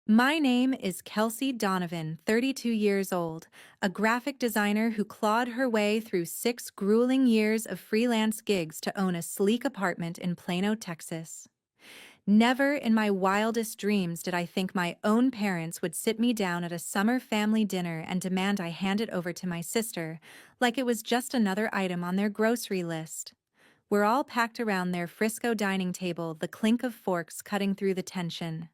My name is Kelsey Donovan, 32 years old, a graphic designer who clawed her way through 6 grueling years of freelance gigs to own a sleek apartment in Plano, Texas. Never in my wildest dreams did I think my own parents would sit me down at a summer family dinner and demand I hand it over to my sister, like it was just another item on their grocery list. We're all packed around their Frisco dining table, the clink of forks cutting through the tension.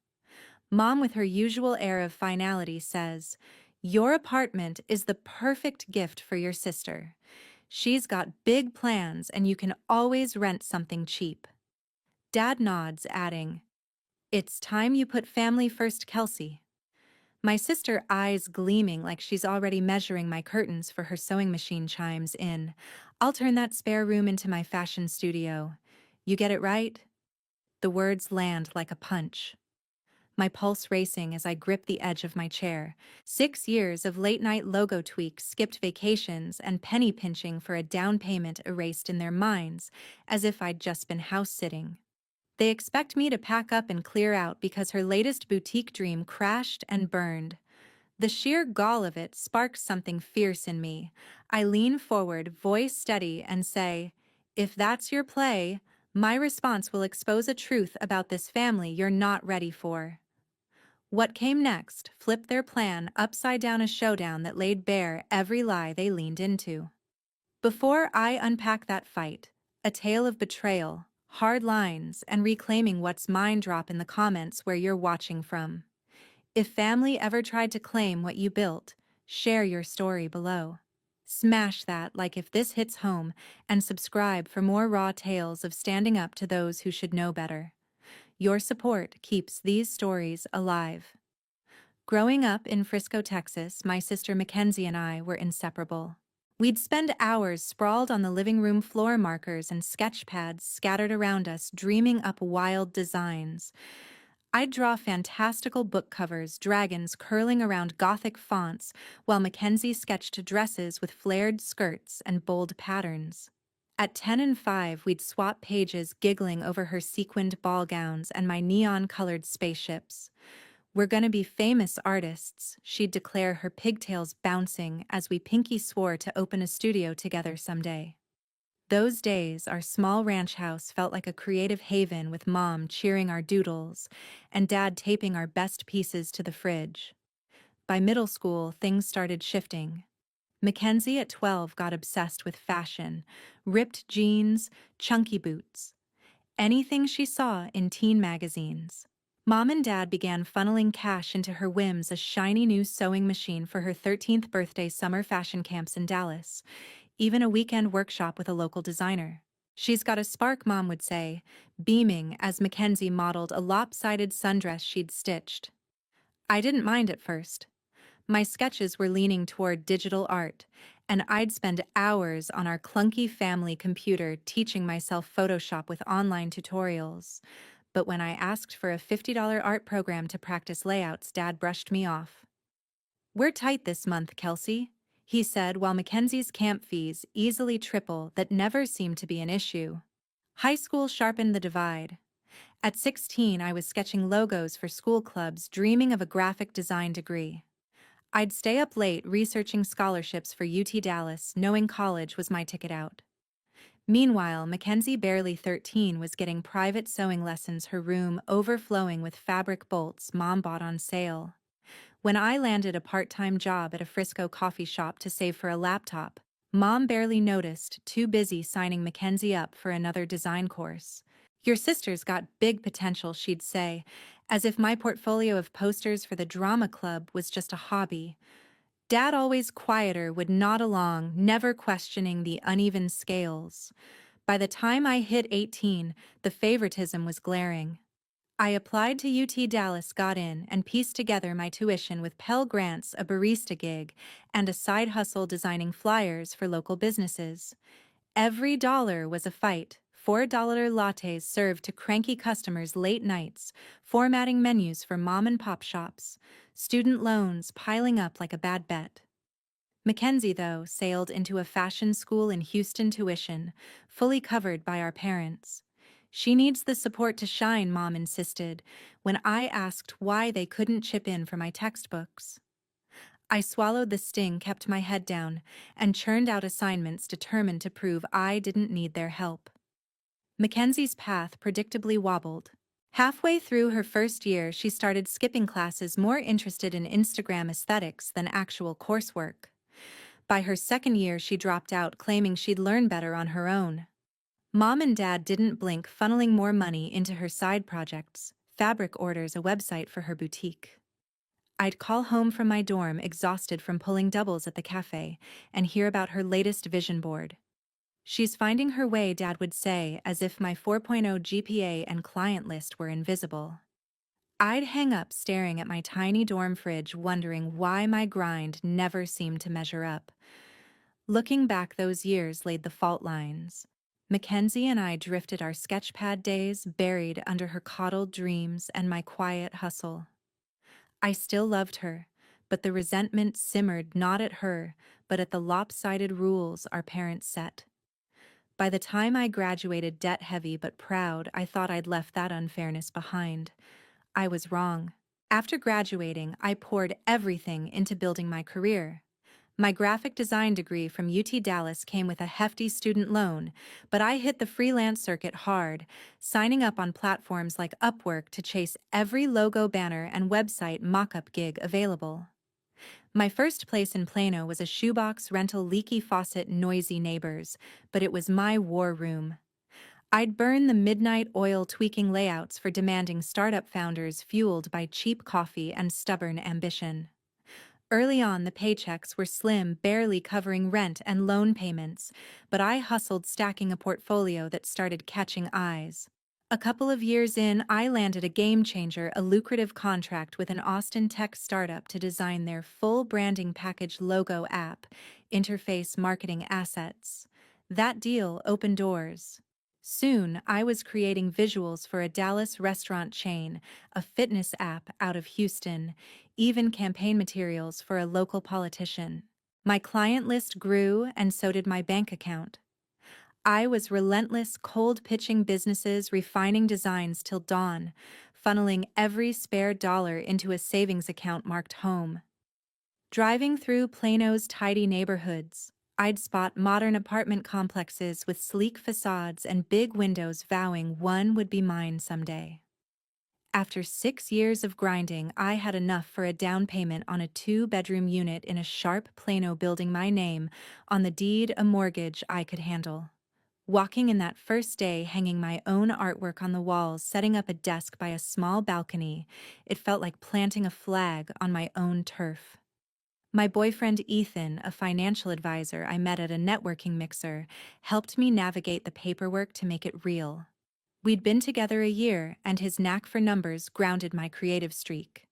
Mom, with her usual air of finality, says, "Your apartment is the perfect gift for your sister. She's got big plans and you can always rent something cheap." Dad nods, adding, "It's time you put family first, Kelsey." My sister, eyes gleaming like she's already measuring my curtains for her sewing machine, chimes in, "I'll turn that spare room into my fashion studio. You get it right?" The words land like a punch, my pulse racing as I grip the edge of my chair. 6 years of late-night logo tweaks, skipped vacations, and penny pinching for a down payment erased in their minds, as if I'd just been house-sitting. They expect me to pack up and clear out because her latest boutique dream crashed and burned. The sheer gall of it sparks something fierce in me. I lean forward, voice steady, and say, "If that's your play, my response will expose a truth about this family you're not ready for." What came next flipped their plan upside down, a showdown that laid bare every lie they leaned into. Before I unpack that fight, a tale of betrayal, hard lines, and reclaiming what's mine. Drop in the comments where you're watching from. If family ever tried to claim what you built, share your story below. Smash that like if this hits home, and subscribe for more raw tales of standing up to those who should know better. Your support keeps these stories alive. Growing up in Frisco, Texas, my sister Mackenzie and I were inseparable. We'd spend hours sprawled on the living room floor, markers and sketch pads scattered around us, dreaming up wild designs. I'd draw fantastical book covers, dragons curling around Gothic fonts, while Mackenzie sketched dresses with flared skirts and bold patterns. At 10 and 5, we'd swap pages, giggling over her sequined ball gowns and my neon-colored spaceships. "We're gonna be famous artists," she'd declare, her pigtails bouncing as we pinky swore to open a studio together someday. Those days, our small ranch house felt like a creative haven, with Mom cheering our doodles and Dad taping our best pieces to the fridge. By middle school, things started shifting. Mackenzie at 12 got obsessed with fashion, ripped jeans, chunky boots, anything she saw in teen magazines. Mom and Dad began funneling cash into her whims, a shiny new sewing machine for her 13th birthday, summer fashion camps in Dallas, even a weekend workshop with a local designer. "She's got a spark," Mom would say, beaming as Mackenzie modeled a lopsided sundress she'd stitched. I didn't mind at first. My sketches were leaning toward digital art, and I'd spend hours on our clunky family computer teaching myself Photoshop with online tutorials. But when I asked for a $50 art program to practice layouts, Dad brushed me off. "We're tight this month, Kelsey," he said, while Mackenzie's camp fees easily triple that never seemed to be an issue. High school sharpened the divide. At 16, I was sketching logos for school clubs, dreaming of a graphic design degree. I'd stay up late researching scholarships for UT Dallas, knowing college was my ticket out. Meanwhile, Mackenzie, barely 13, was getting private sewing lessons, her room overflowing with fabric bolts Mom bought on sale. When I landed a part-time job at a Frisco coffee shop to save for a laptop, Mom barely noticed, too busy signing Mackenzie up for another design course. "Your sister's got big potential," she'd say, as if my portfolio of posters for the drama club was just a hobby. Dad, always quieter, would nod along, never questioning the uneven scales. By the time I hit 18, the favoritism was glaring. I applied to UT Dallas, got in, and pieced together my tuition with Pell Grants, a barista gig, and a side hustle designing flyers for local businesses. Every dollar was a fight. $4 lattes served to cranky customers late nights, formatting menus for mom-and-pop shops, student loans piling up like a bad bet. Mackenzie, though, sailed into a fashion school in Houston, tuition fully covered by our parents. She needs the support to shine, Mom insisted, when I asked why they couldn't chip in for my textbooks. I swallowed the sting, kept my head down, and churned out assignments determined to prove I didn't need their help. Mackenzie's path predictably wobbled. Halfway through her first year, she started skipping classes, more interested in Instagram aesthetics than actual coursework. By her second year, she dropped out, claiming she'd learn better on her own. Mom and Dad didn't blink, funneling more money into her side projects, fabric orders, a website for her boutique. I'd call home from my dorm, exhausted from pulling doubles at the cafe, and hear about her latest vision board. "She's finding her way," Dad would say, as if my 4.0 GPA and client list were invisible. I'd hang up, staring at my tiny dorm fridge, wondering why my grind never seemed to measure up. Looking back, those years laid the fault lines. Mackenzie and I drifted, our sketchpad days buried under her coddled dreams and my quiet hustle. I still loved her, but the resentment simmered not at her, but at the lopsided rules our parents set. By the time I graduated, debt-heavy but proud, I thought I'd left that unfairness behind. I was wrong. After graduating, I poured everything into building my career. My graphic design degree from UT Dallas came with a hefty student loan, but I hit the freelance circuit hard, signing up on platforms like Upwork to chase every logo, banner, and website mock-up gig available. My first place in Plano was a shoebox rental, leaky faucet, noisy neighbors, but it was my war room. I'd burn the midnight oil, tweaking layouts for demanding startup founders fueled by cheap coffee and stubborn ambition. Early on, the paychecks were slim, barely covering rent and loan payments, but I hustled, stacking a portfolio that started catching eyes. A couple of years in, I landed a game changer, a lucrative contract with an Austin tech startup to design their full branding package, logo, app, interface, marketing assets. That deal opened doors. Soon, I was creating visuals for a Dallas restaurant chain, a fitness app out of Houston, even campaign materials for a local politician. My client list grew, and so did my bank account. I was relentless, cold pitching businesses, refining designs till dawn, funneling every spare dollar into a savings account marked home. Driving through Plano's tidy neighborhoods, I'd spot modern apartment complexes with sleek facades and big windows, vowing one would be mine someday. After 6 years of grinding, I had enough for a down payment on a 2-bedroom unit in a sharp Plano building, my name on the deed, a mortgage I could handle. Walking in that first day, hanging my own artwork on the walls, setting up a desk by a small balcony, it felt like planting a flag on my own turf. My boyfriend Ethan, a financial advisor I met at a networking mixer, helped me navigate the paperwork to make it real. We'd been together a year, and his knack for numbers grounded my creative streak.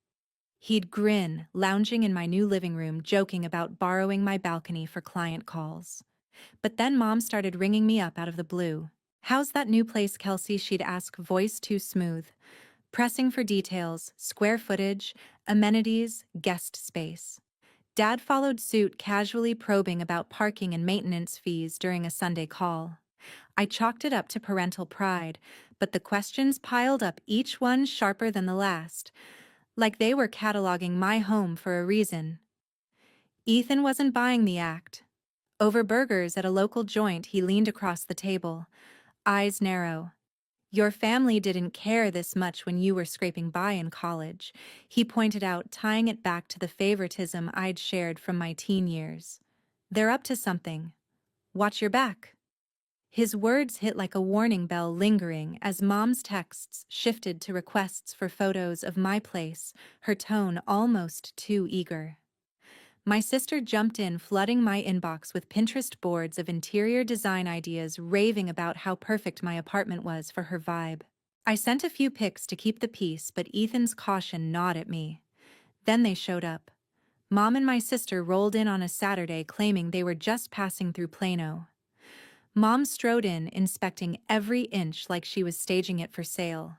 He'd grin, lounging in my new living room, joking about borrowing my balcony for client calls. But then Mom started ringing me up out of the blue. "How's that new place, Kelsey?" she'd ask, voice too smooth. Pressing for details, square footage, amenities, guest space. Dad followed suit, casually probing about parking and maintenance fees during a Sunday call. I chalked it up to parental pride, but the questions piled up, each one sharper than the last, like they were cataloging my home for a reason. Ethan wasn't buying the act. Over burgers at a local joint, he leaned across the table, eyes narrow. "Your family didn't care this much when you were scraping by in college," he pointed out, tying it back to the favoritism I'd shared from my teen years. "They're up to something. Watch your back." His words hit like a warning bell, lingering as Mom's texts shifted to requests for photos of my place, her tone almost too eager. My sister jumped in, flooding my inbox with Pinterest boards of interior design ideas, raving about how perfect my apartment was for her vibe. I sent a few pics to keep the peace, but Ethan's caution gnawed at me. Then they showed up. Mom and my sister rolled in on a Saturday, claiming they were just passing through Plano. Mom strode in, inspecting every inch like she was staging it for sale.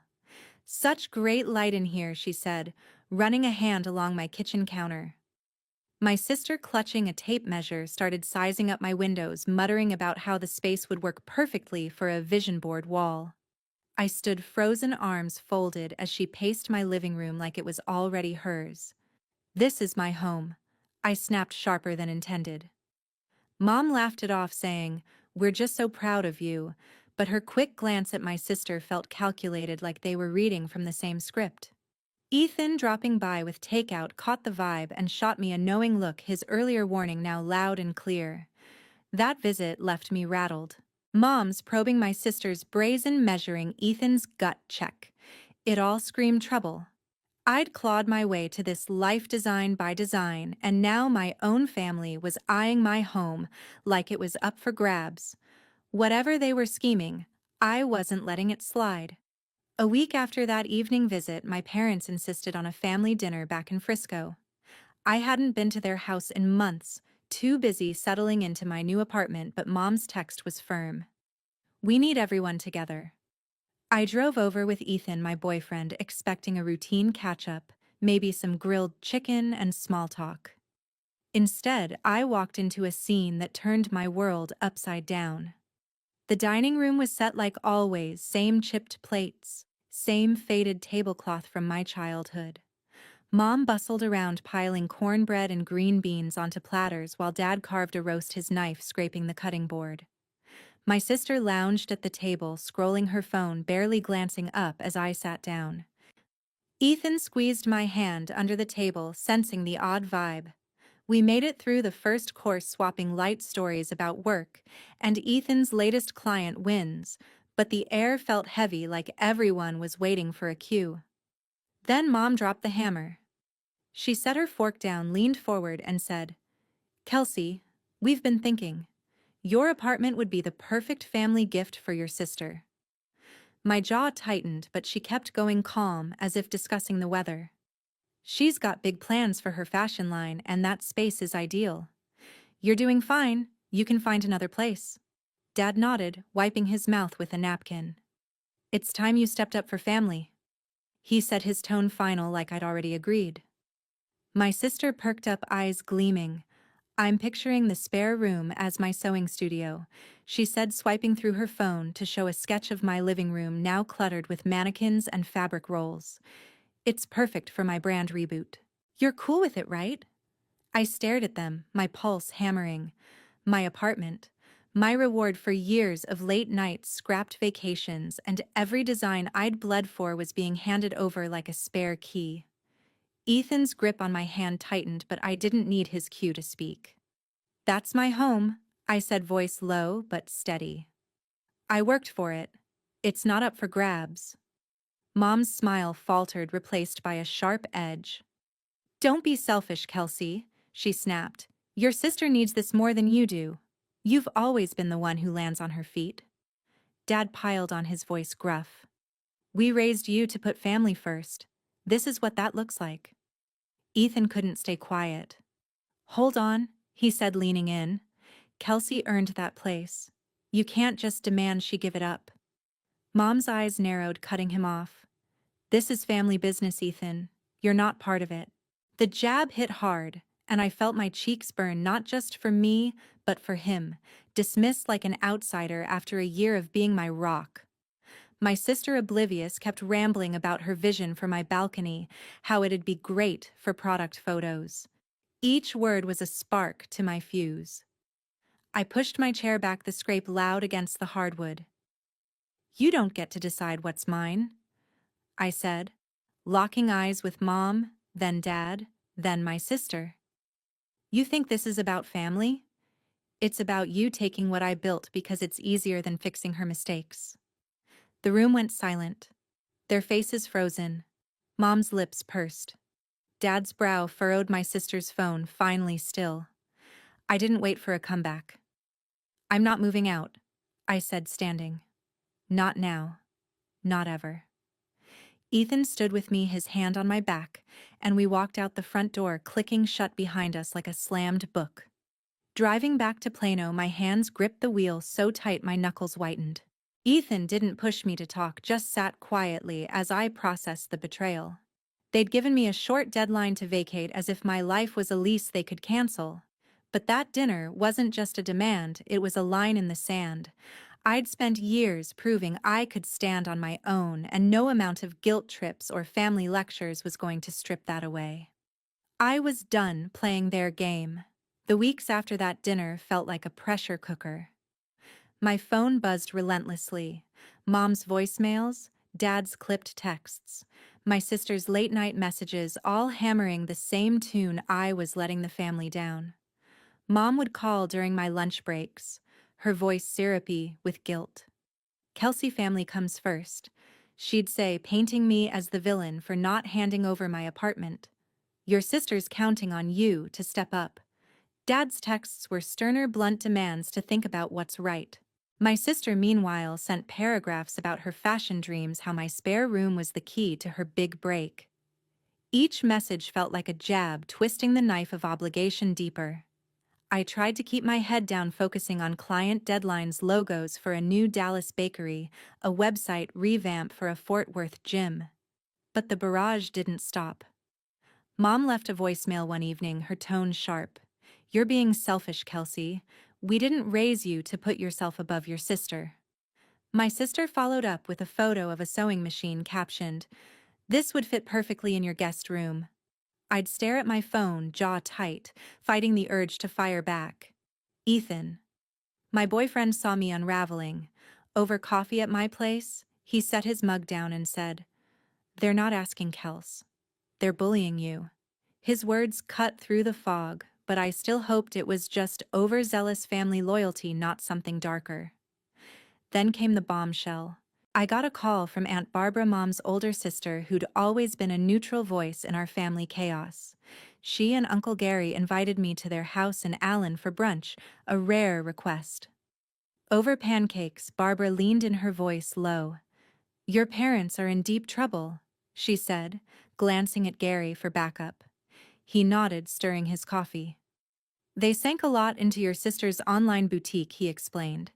"Such great light in here," she said, running a hand along my kitchen counter. My sister, clutching a tape measure, started sizing up my windows, muttering about how the space would work perfectly for a vision board wall. I stood frozen arms folded as she paced my living room like it was already hers. "This is my home," I snapped sharper than intended. Mom laughed it off, saying, "We're just so proud of you," but her quick glance at my sister felt calculated, like they were reading from the same script. Ethan, dropping by with takeout, caught the vibe and shot me a knowing look, his earlier warning now loud and clear. That visit left me rattled. Mom's probing my sister's brazen, measuring Ethan's gut check. It all screamed trouble. I'd clawed my way to this life design by design, and now my own family was eyeing my home like it was up for grabs. Whatever they were scheming, I wasn't letting it slide. A week after that evening visit, my parents insisted on a family dinner back in Frisco. I hadn't been to their house in months, too busy settling into my new apartment, but Mom's text was firm. "We need everyone together." I drove over with Ethan, my boyfriend, expecting a routine catch-up, maybe some grilled chicken and small talk. Instead, I walked into a scene that turned my world upside down. The dining room was set like always, same chipped plates, same faded tablecloth from my childhood. Mom bustled around piling cornbread and green beans onto platters while Dad carved a roast, his knife scraping the cutting board. My sister lounged at the table, scrolling her phone, barely glancing up as I sat down. Ethan squeezed my hand under the table, sensing the odd vibe. We made it through the first course, swapping light stories about work and Ethan's latest client wins, but the air felt heavy, like everyone was waiting for a cue. Then Mom dropped the hammer. She set her fork down, leaned forward, and said, "Kelsey, we've been thinking. Your apartment would be the perfect family gift for your sister." My jaw tightened, but she kept going, calm, as if discussing the weather. "She's got big plans for her fashion line, and that space is ideal. You're doing fine, you can find another place." Dad nodded, wiping his mouth with a napkin. "It's time you stepped up for family," he said, his tone final, like I'd already agreed. My sister perked up, eyes gleaming. "I'm picturing the spare room as my sewing studio," she said, swiping through her phone to show a sketch of my living room now cluttered with mannequins and fabric rolls. "It's perfect for my brand reboot." "You're cool with it, right?" I stared at them, my pulse hammering. My apartment, my reward for years of late nights, scrapped vacations, and every design I'd bled for was being handed over like a spare key. Ethan's grip on my hand tightened, but I didn't need his cue to speak. "That's my home," I said, voice low but steady. "I worked for it. It's not up for grabs." Mom's smile faltered, replaced by a sharp edge. "Don't be selfish, Kelsey," she snapped. "Your sister needs this more than you do. You've always been the one who lands on her feet." Dad piled on, his voice gruff. "We raised you to put family first. This is what that looks like." Ethan couldn't stay quiet. "Hold on," he said, leaning in. "Kelsey earned that place. You can't just demand she give it up." Mom's eyes narrowed, cutting him off. "This is family business, Ethan. You're not part of it." The jab hit hard, and I felt my cheeks burn, not just for me, but for him, dismissed like an outsider after a year of being my rock. My sister, oblivious, kept rambling about her vision for my balcony, how it'd be great for product photos. Each word was a spark to my fuse. I pushed my chair back, the scrape loud against the hardwood. "You don't get to decide what's mine," I said, locking eyes with Mom, then Dad, then my sister. "You think this is about family? It's about you taking what I built because it's easier than fixing her mistakes." The room went silent, their faces frozen. Mom's lips pursed. Dad's brow furrowed, my sister's phone finally still. I didn't wait for a comeback. "I'm not moving out," I said, standing. "Not now. Not ever." Ethan stood with me, his hand on my back, and we walked out the front door, clicking shut behind us like a slammed book. Driving back to Plano, my hands gripped the wheel so tight my knuckles whitened. Ethan didn't push me to talk, just sat quietly as I processed the betrayal. They'd given me a short deadline to vacate, as if my life was a lease they could cancel. But that dinner wasn't just a demand, it was a line in the sand. I'd spent years proving I could stand on my own, and no amount of guilt trips or family lectures was going to strip that away. I was done playing their game. The weeks after that dinner felt like a pressure cooker. My phone buzzed relentlessly. Mom's voicemails, Dad's clipped texts, my sister's late-night messages, all hammering the same tune. I was letting the family down. Mom would call during my lunch breaks, her voice syrupy with guilt. Kelsey family comes first, she'd say, painting me as the villain for not handing over my apartment. Your sister's counting on you to step up. Dad's texts were sterner, blunt demands to think about what's right. My sister, meanwhile, sent paragraphs about her fashion dreams, how my spare room was the key to her big break. Each message felt like a jab, twisting the knife of obligation deeper. I tried to keep my head down, focusing on client deadlines, logos for a new Dallas bakery, a website revamp for a Fort Worth gym. But the barrage didn't stop. Mom left a voicemail one evening, her tone sharp. "You're being selfish, Kelsey. We didn't raise you to put yourself above your sister." My sister followed up with a photo of a sewing machine captioned, "This would fit perfectly in your guest room." I'd stare at my phone, jaw tight, fighting the urge to fire back. Ethan. My boyfriend saw me unraveling. Over coffee at my place, he set his mug down and said, "They're not asking, Kels. They're bullying you." His words cut through the fog, but I still hoped it was just overzealous family loyalty, not something darker. Then came the bombshell. I got a call from Aunt Barbara, Mom's older sister, who'd always been a neutral voice in our family chaos. She and Uncle Gary invited me to their house in Allen for brunch, a rare request. Over pancakes, Barbara leaned in, her voice low. "Your parents are in deep trouble," she said, glancing at Gary for backup. He nodded, stirring his coffee. "They sank a lot into your sister's online boutique," he explained.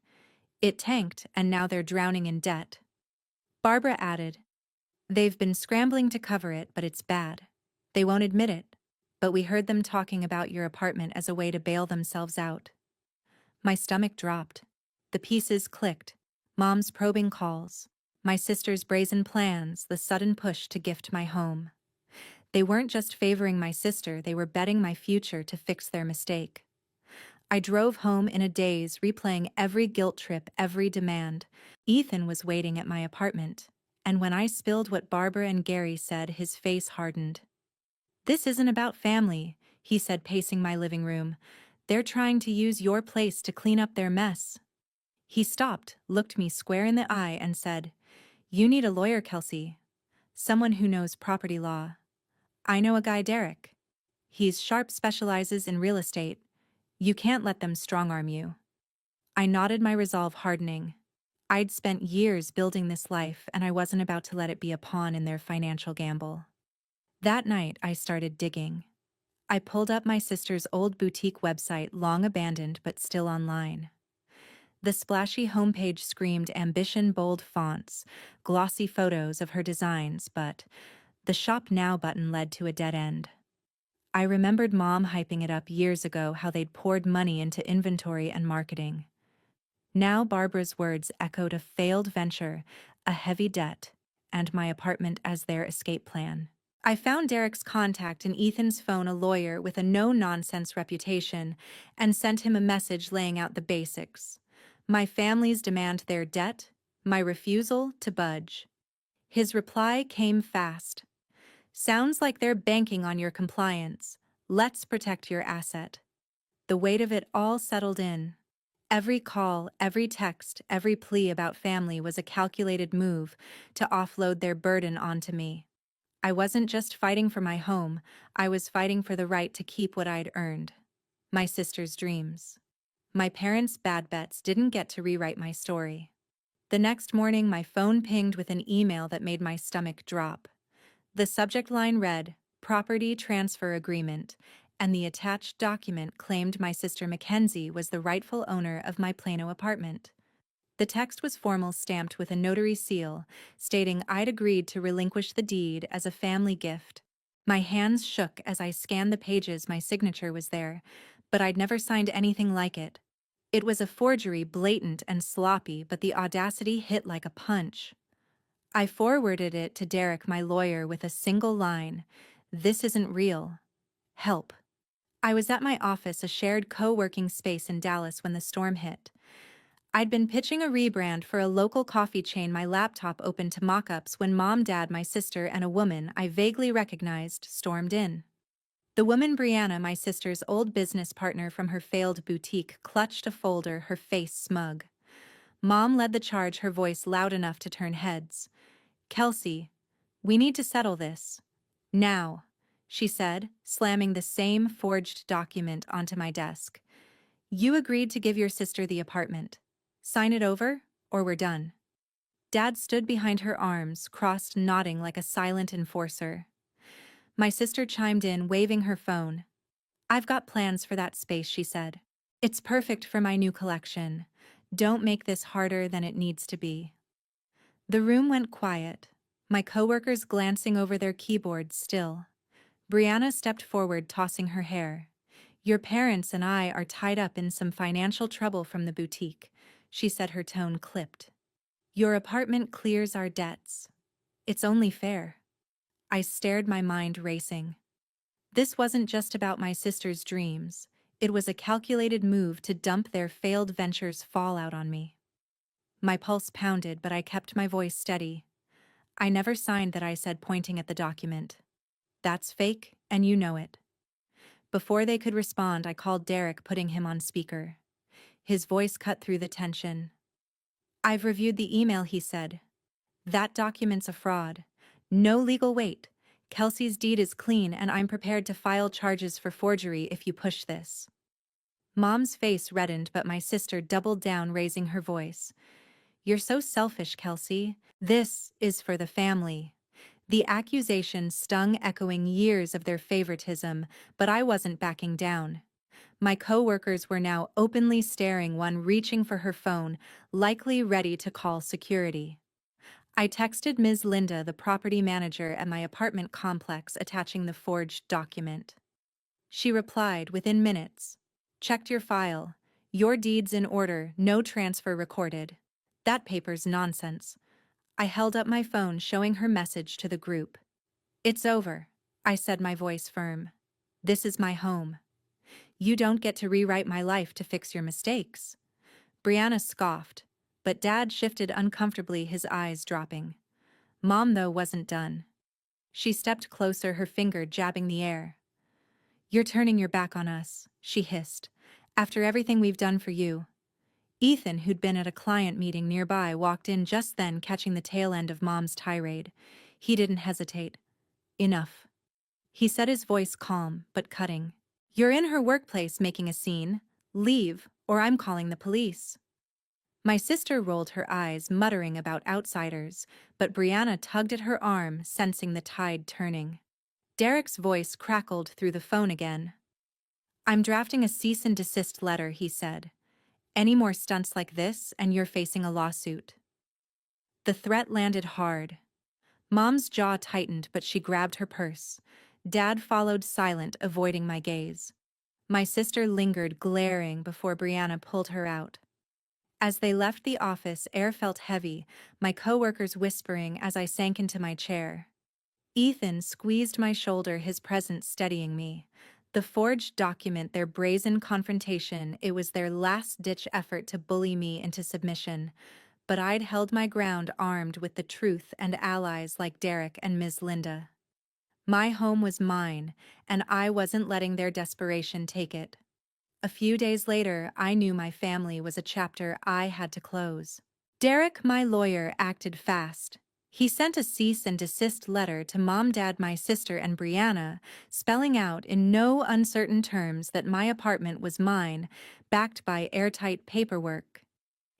"It tanked, and now they're drowning in debt." Barbara added, "They've been scrambling to cover it, but it's bad. They won't admit it, but we heard them talking about your apartment as a way to bail themselves out." My stomach dropped. The pieces clicked. Mom's probing calls, my sister's brazen plans, the sudden push to gift my home. They weren't just favoring my sister, they were betting my future to fix their mistake. I drove home in a daze, replaying every guilt trip, every demand. Ethan was waiting at my apartment, and when I spilled what Barbara and Gary said, his face hardened. "This isn't about family," he said, pacing my living room. "They're trying to use your place to clean up their mess." He stopped, looked me square in the eye, and said, "You need a lawyer, Kelsey. Someone who knows property law. I know a guy, Derek. He's sharp, specializes in real estate. You can't let them strong-arm you." I nodded, my resolve hardening. I'd spent years building this life, and I wasn't about to let it be a pawn in their financial gamble. That night, I started digging. I pulled up my sister's old boutique website, long abandoned but still online. The splashy homepage screamed ambition, bold fonts, glossy photos of her designs, but the Shop Now button led to a dead end. I remembered Mom hyping it up years ago, how they'd poured money into inventory and marketing. Now Barbara's words echoed a failed venture, a heavy debt, and my apartment as their escape plan. I found Derek's contact in Ethan's phone, a lawyer with a no-nonsense reputation, and sent him a message laying out the basics. My family's demand, their debt, my refusal to budge. His reply came fast. "Sounds like they're banking on your compliance. Let's protect your asset." The weight of it all settled in. Every call, every text, every plea about family was a calculated move to offload their burden onto me. I wasn't just fighting for my home, I was fighting for the right to keep what I'd earned. My sister's dreams. My parents' bad bets didn't get to rewrite my story. The next morning, my phone pinged with an email that made my stomach drop. The subject line read, "Property Transfer Agreement," and the attached document claimed my sister Mackenzie was the rightful owner of my Plano apartment. The text was formal, stamped with a notary seal, stating I'd agreed to relinquish the deed as a family gift. My hands shook as I scanned the pages. My signature was there, but I'd never signed anything like it. It was a forgery, blatant and sloppy, but the audacity hit like a punch. I forwarded it to Derek, my lawyer, with a single line: "This isn't real. Help." I was at my office, a shared co-working space in Dallas, when the storm hit. I'd been pitching a rebrand for a local coffee chain, my laptop open to mock-ups, when Mom, Dad, my sister, and a woman I vaguely recognized stormed in. The woman, Brianna, my sister's old business partner from her failed boutique, clutched a folder, her face smug. Mom led the charge, her voice loud enough to turn heads. "Kelsey, we need to settle this. Now," she said, slamming the same forged document onto my desk. "You agreed to give your sister the apartment. Sign it over, or we're done." Dad stood behind her, arms crossed, nodding like a silent enforcer. My sister chimed in, waving her phone. "I've got plans for that space," she said. "It's perfect for my new collection. Don't make this harder than it needs to be." The room went quiet, my coworkers glancing over their keyboards still. Brianna stepped forward, tossing her hair. "Your parents and I are tied up in some financial trouble from the boutique," she said, her tone clipped. "Your apartment clears our debts. It's only fair." I stared, my mind racing. This wasn't just about my sister's dreams. It was a calculated move to dump their failed venture's fallout on me. My pulse pounded, but I kept my voice steady. "I never signed that," I said, pointing at the document. "That's fake, and you know it." Before they could respond, I called Derek, putting him on speaker. His voice cut through the tension. "I've reviewed the email," he said. "That document's a fraud. No legal weight. Kelsey's deed is clean, and I'm prepared to file charges for forgery if you push this." Mom's face reddened, but my sister doubled down, raising her voice. "You're so selfish, Kelsey. This is for the family." The accusation stung, echoing years of their favoritism, but I wasn't backing down. My coworkers were now openly staring, one reaching for her phone, likely ready to call security. I texted Ms. Linda, the property manager at my apartment complex, attaching the forged document. She replied within minutes. "Checked your file. Your deed's in order, no transfer recorded." "That paper's nonsense." I held up my phone, showing her message to the group. "It's over," I said, my voice firm. "This is my home. You don't get to rewrite my life to fix your mistakes." Brianna scoffed, but Dad shifted uncomfortably, his eyes dropping. Mom, though, wasn't done. She stepped closer, her finger jabbing the air. "You're turning your back on us," she hissed, "after everything we've done for you." Ethan, who'd been at a client meeting nearby, walked in just then, catching the tail end of Mom's tirade. He didn't hesitate. "Enough," he said, his voice calm but cutting. "You're in her workplace making a scene. Leave, or I'm calling the police." My sister rolled her eyes, muttering about outsiders, but Brianna tugged at her arm, sensing the tide turning. Derek's voice crackled through the phone again. "I'm drafting a cease and desist letter," he said. "Any more stunts like this, and you're facing a lawsuit." The threat landed hard. Mom's jaw tightened, but she grabbed her purse. Dad followed, silent, avoiding my gaze. My sister lingered, glaring, before Brianna pulled her out. As they left the office, air felt heavy, my coworkers whispering as I sank into my chair. Ethan squeezed my shoulder, his presence steadying me. The forged document, their brazen confrontation, it was their last-ditch effort to bully me into submission. But I'd held my ground, armed with the truth and allies like Derek and Ms. Linda. My home was mine, and I wasn't letting their desperation take it. A few days later, I knew my family was a chapter I had to close. Derek, my lawyer, acted fast. He sent a cease and desist letter to Mom, Dad, my sister, and Brianna, spelling out in no uncertain terms that my apartment was mine, backed by airtight paperwork.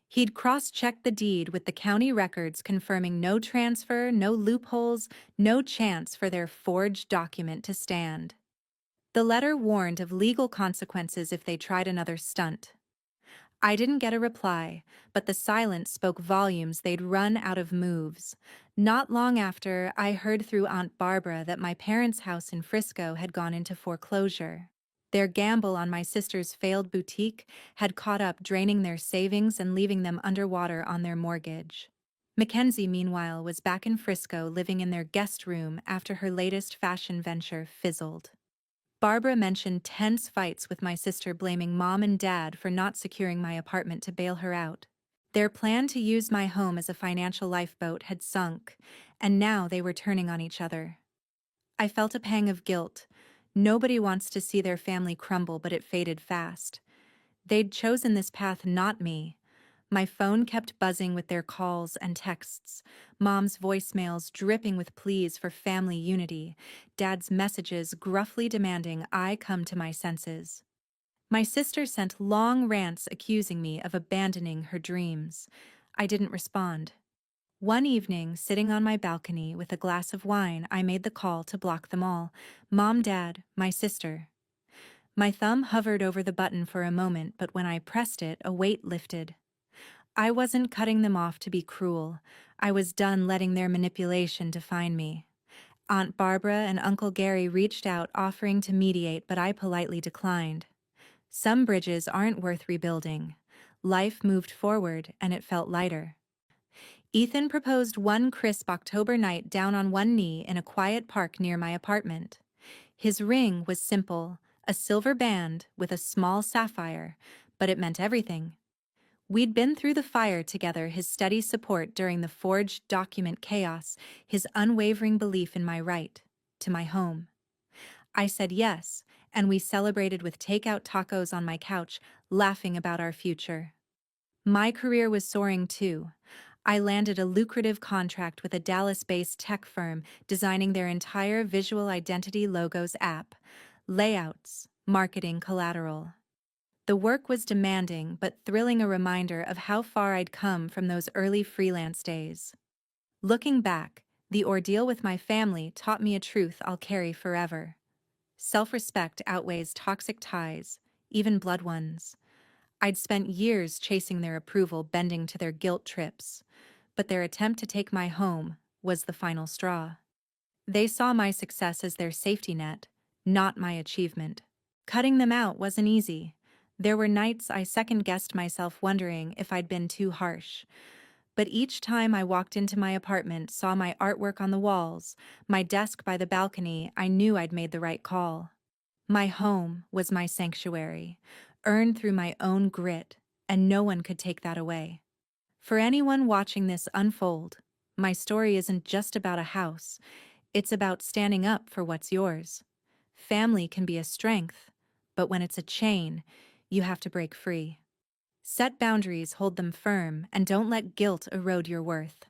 He'd cross-checked the deed with the county records, confirming no transfer, no loopholes, no chance for their forged document to stand. The letter warned of legal consequences if they tried another stunt. I didn't get a reply, but the silence spoke volumes. They'd run out of moves. Not long after, I heard through Aunt Barbara that my parents' house in Frisco had gone into foreclosure. Their gamble on my sister's failed boutique had caught up, draining their savings and leaving them underwater on their mortgage. Mackenzie, meanwhile, was back in Frisco living in their guest room after her latest fashion venture fizzled. Barbara mentioned tense fights with my sister, blaming mom and dad for not securing my apartment to bail her out. Their plan to use my home as a financial lifeboat had sunk, and now they were turning on each other. I felt a pang of guilt. Nobody wants to see their family crumble, but it faded fast. They'd chosen this path, not me. My phone kept buzzing with their calls and texts, mom's voicemails dripping with pleas for family unity, dad's messages gruffly demanding I come to my senses. My sister sent long rants accusing me of abandoning her dreams. I didn't respond. One evening, sitting on my balcony with a glass of wine, I made the call to block them all. Mom, Dad, my sister. My thumb hovered over the button for a moment, but when I pressed it, a weight lifted. I wasn't cutting them off to be cruel. I was done letting their manipulation define me. Aunt Barbara and Uncle Gary reached out, offering to mediate, but I politely declined. Some bridges aren't worth rebuilding. Life moved forward, and it felt lighter. Ethan proposed one crisp October night down on one knee in a quiet park near my apartment. His ring was simple, a silver band with a small sapphire, but it meant everything. We'd been through the fire together, his steady support during the forged document chaos, his unwavering belief in my right to my home. I said yes, and we celebrated with takeout tacos on my couch, laughing about our future. My career was soaring too. I landed a lucrative contract with a Dallas-based tech firm, designing their entire visual identity logos app, layouts, marketing collateral. The work was demanding but thrilling, a reminder of how far I'd come from those early freelance days. Looking back, the ordeal with my family taught me a truth I'll carry forever. Self-respect outweighs toxic ties, even blood ones. I'd spent years chasing their approval, bending to their guilt trips, but their attempt to take my home was the final straw. They saw my success as their safety net, not my achievement. Cutting them out wasn't easy. There were nights I second-guessed myself, wondering if I'd been too harsh. But each time I walked into my apartment, saw my artwork on the walls, my desk by the balcony, I knew I'd made the right call. My home was my sanctuary, earned through my own grit, and no one could take that away. For anyone watching this unfold, my story isn't just about a house. It's about standing up for what's yours. Family can be a strength, but when it's a chain, you have to break free. Set boundaries, hold them firm, and don't let guilt erode your worth.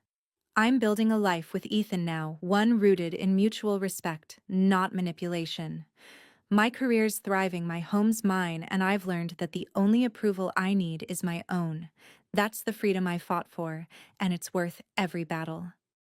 I'm building a life with Ethan now, one rooted in mutual respect, not manipulation. My career's thriving, my home's mine, and I've learned that the only approval I need is my own. That's the freedom I fought for, and it's worth every battle.